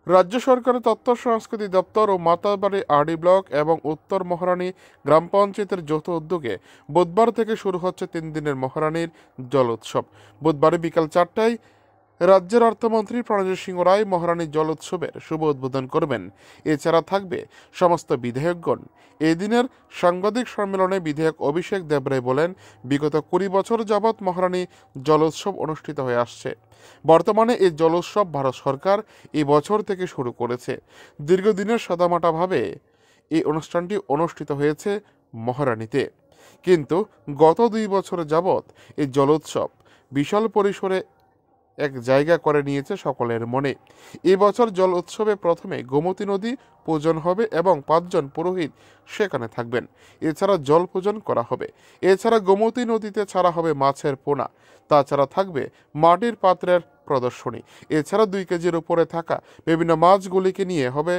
রাজ্য সরকারের তথ্য সংস্কৃতি দপ্তর ও মাতারবাড়ি আরডি ব্লক এবং উত্তর মহারানী গ্রাম পঞ্চায়েতের যৌথ উদ্যোগে বুধবার থেকে শুরু হচ্ছে 3 দিনের মহারানীর জল উৎসব। বুধবার বিকাল 4টায় রাজ্যের অর্থমন্ত্রী প্রণজিৎ সিংহ রায় মহারানী জল উৎসবের শুভ উদ্বোধন করবেন। এছাড়া থাকবে সমস্ত বিধায়কগণ। এই দিনের সাংবাদিক সম্মেলনে বিধায়ক অভিষেক দেবরায় বলেন, বিগত 20 বছর যাবৎ মহারানী জল উৎসব অনুষ্ঠিত হয়ে আসছে। বর্তমানে এই জল উৎসব ভারত সরকার এই বছর থেকে শুরু করেছে। দীর্ঘদিনের সাদামাটাভাবে এই অনুষ্ঠানটি অনুষ্ঠিত হয়েছে মহারানীতে, কিন্তু গত 2 বছর যাবৎ এই জল উৎসব বিশাল পরিসরে এক জায়গা করে নিয়েছে সকলের মনে। এবছর জল উৎসবে প্রথমে গোমতী নদী পূজন হবে এবং 5 জন পুরোহিত সেখানে থাকবেন। এছাড়া জল পূজন করা হবে। এছাড়া গোমতী নদীতে ছাড়া হবে মাছের পোনা। তাছাড়া থাকবে মাটির পাত্রের প্রদর্শনী। এছাড়া 2 কেজির উপরে থাকা বিভিন্ন মাছগুলিকে নিয়ে হবে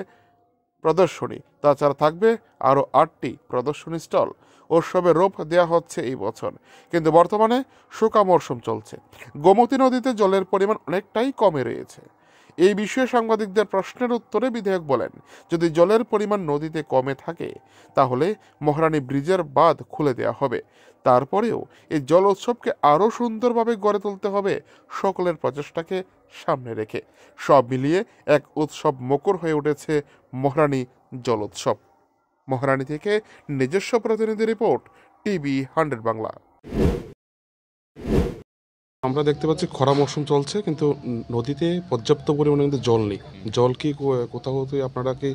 প্রদর্শনী। তাছাড়া থাকবে আরও 8টি প্রদর্শনী স্টল। উৎসবে রূপ দেওয়া হচ্ছে এই বছর, কিন্তু বর্তমানে শুকা মরশুম চলছে। গোমতী নদীতে জলের পরিমাণ অনেকটাই কমে রয়েছে। এই বিষয়ে সাংবাদিকদের প্রশ্নের উত্তরে বিধায়ক বলেন, যদি জলের পরিমাণ নদীতে কমে থাকে তাহলে মহারানী ব্রিজের বাঁধ খুলে দেওয়া হবে। তারপরেও এই জল উৎসবকে আরও সুন্দরভাবে গড়ে তুলতে হবে সকলের প্রচেষ্টাকে সামনে রেখে। সব মিলিয়ে এক উৎসব মুখর হয়ে উঠেছে মহারানী জল উৎসব। মহারানী থেকে নিজস্ব প্রতিনিধি রিপোর্ট, টিভি 100 বাংলা। আমরা দেখতে পাচ্ছি খরা মৌসুম চলছে, কিন্তু নদীতে পর্যাপ্ত পরিমাণে কিন্তু জল নেই। জল কি কোথাও আপনারা কি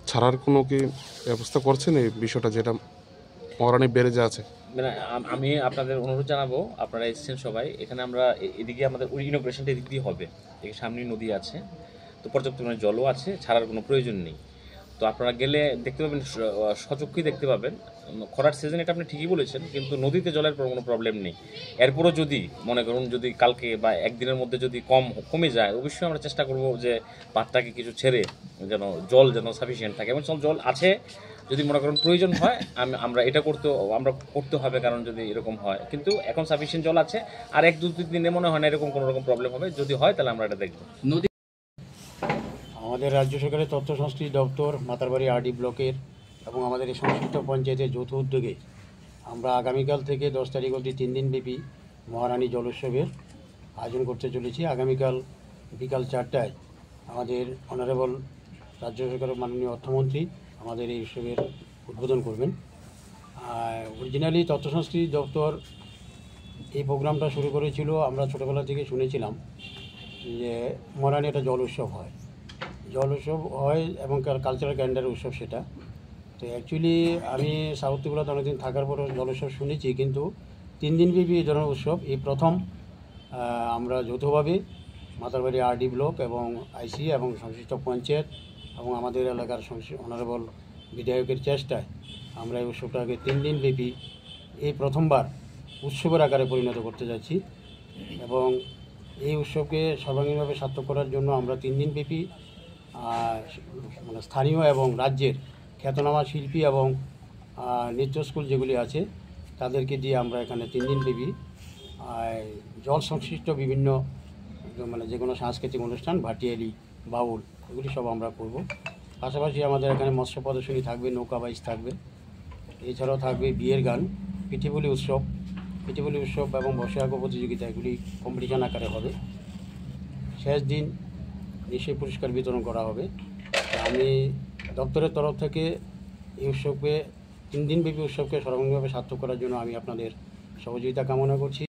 ছাড়ার কোনো কি ব্যবস্থা করছেন এই বিষয়টা, যেটা মহারানী ব্যারেজে আছে? মানে আমি আপনাদের অনুরোধ জানাবো, আপনারা এসেছেন সবাই এখানে। আমরা এদিকে আমাদের ওই ইনোগ্রেশনটা এদিক দিয়ে হবে। এদিকে সামনে নদী আছে, তো পর্যাপ্ত পরিমাণে জলও আছে, ছাড়ার কোনো প্রয়োজন নেই। তো আপনারা গেলে দেখতে পাবেন, সচক্ষুই দেখতে পাবেন। খরার সিজন এটা আপনি ঠিকই বলেছেন, কিন্তু নদীতে জলের কোনো প্রবলেম নেই। এরপরও যদি মনে করুন যদি কালকে বা একদিনের মধ্যে যদি কমে যায়, অবশ্যই আমরা চেষ্টা করব যে পাতটাকে কিছু ছেড়ে যেন জল সাফিসিয়েন্ট থাকে। এবং জল আছে, যদি মনে করেন প্রয়োজন হয় আমরা এটা করতে হবে, কারণ যদি এরকম হয়। কিন্তু এখন সাফিসিয়েন্ট জল আছে, আর 1-2 দিনে মনে হয় না এরকম কোনো রকম প্রবলেম হবে। যদি হয় তাহলে আমরা এটা দেখব। আমাদের রাজ্য সরকারের তথ্য সংস্কৃতি দপ্তর, মাতারবাড়ি আরডি ব্লকের এবং আমাদের এই সংশ্লিষ্ট পঞ্চায়েতের যৌথ উদ্যোগে আমরা আগামীকাল থেকে 10 তারিখ অবধি 3 দিনব্যাপী মহারানী জল উৎসবের আয়োজন করতে চলেছি। আগামীকাল বিকাল 4টায় আমাদের অনারেবল রাজ্য সরকারের মাননীয় অর্থমন্ত্রী আমাদের এই উৎসবের উদ্বোধন করবেন। অরিজিনালি তথ্য সংস্কৃতি দপ্তর এই প্রোগ্রামটা শুরু করেছিল। আমরা ছোটোবেলা থেকে শুনেছিলাম যে মহারানী একটা জল উৎসব হয় এবং কালচারাল ক্যালেন্ডারের উৎসব সেটা। তো অ্যাকচুয়ালি আমি সাউথ ত্রিপুরাতে অনেকদিন থাকার পরও জল উৎসব শুনেছি, কিন্তু 3 দিনব্যাপী এই ধরনের উৎসব এই প্রথম আমরা যৌথভাবে মাতারবাড়ি আরডি ব্লক এবং আইসি এবং সংশ্লিষ্ট পঞ্চায়েত এবং আমাদের এলাকার অনারেবল বিধায়কের চেষ্টায় আমরা এই উৎসবটাকে 3 দিনব্যাপী এই প্রথমবার উৎসবের আকারে পরিণত করতে যাচ্ছি। এবং এই উৎসবকে সর্বাঙ্গীনভাবে সার্থক করার জন্য আমরা 3 দিনব্যাপী মানে স্থানীয় এবং রাজ্যের খ্যাতনামা শিল্পী এবং নৃত্য স্কুল যেগুলি আছে তাদেরকে দিয়ে আমরা এখানে 3 দিনব্যাপী জল সংশ্লিষ্ট বিভিন্ন মানে যে কোনো সাংস্কৃতিক অনুষ্ঠান, ভাটিয়ালি, বাউল, এগুলি সব আমরা করব। পাশাপাশি আমাদের এখানে মৎস্য প্রদর্শনী থাকবে, নৌকা বাইচ থাকবে। এছাড়াও থাকবে বিয়ের গান, পিঠেপুলি উৎসব এবং বর্ষায়াগ প্রতিযোগিতা, এগুলি কম্পিটিশন আকারে হবে। শেষ দিন নিশ্চয়ই পুরস্কার বিতরণ করা হবে। আমি দপ্তরের তরফ থেকে এই উৎসবকে 3 দিনব্যাপী উৎসবকে সর্বাঙ্গীনভাবে সার্থক করার জন্য আমি আপনাদের সহযোগিতা কামনা করছি।